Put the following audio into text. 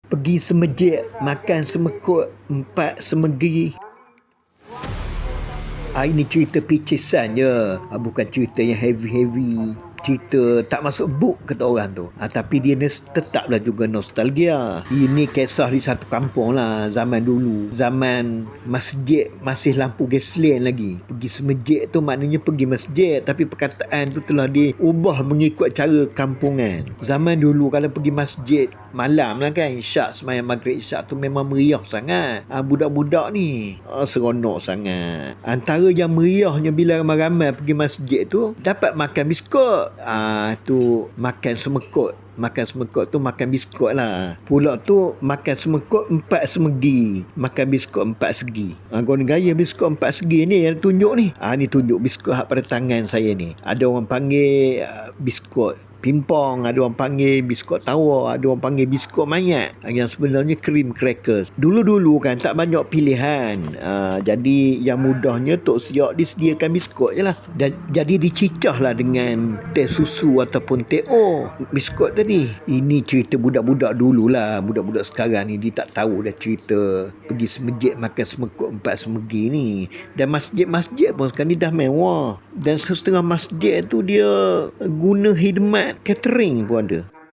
Pergi semejik, makan semekut, 4 semegi. Ini cerita picisan je. Bukan cerita yang heavy-heavy. Cerita tak masuk book kata orang tu. Tapi dia tetaplah juga nostalgia. Ini kisah di satu kampung lah. Zaman dulu. Zaman masjid masih lampu gaslen lagi. Pergi semejik tu maknanya pergi masjid. Tapi perkataan tu telah diubah mengikut cara kampungan. Zaman dulu kalau pergi masjid malam lah kan. Isyak semayang maghrib isyak tu memang meriah sangat. Budak-budak ni seronok sangat. Antara yang meriahnya bila ramai-ramai pergi masjid tu dapat makan biskut. Tu makan semekut. Makan semekut tu makan biskut lah. Pula tu makan semekut 4 semegi. Makan biskut 4 segi. Guna gaya biskut 4 segi ni yang tunjuk ni. Ni tunjuk biskut pada tangan saya ni. Ada orang panggil biskut pimpong, ada orang panggil biskut tawa, ada orang panggil biskut mayat, yang sebenarnya cream crackers. Dulu-dulu kan tak banyak pilihan, jadi yang mudahnya Tok Siok disediakan biskut je lah. Jadi dicicah lah dengan teh susu ataupun teh biskut tadi. Ini cerita budak-budak dulu lah. Budak-budak sekarang ni dia tak tahu dah cerita pergi semejik makan semekut 4 semegi ni. Dan masjid-masjid pun sekarang ni dah mewah. Dan setengah masjid tu dia guna khidmat catering pun ada.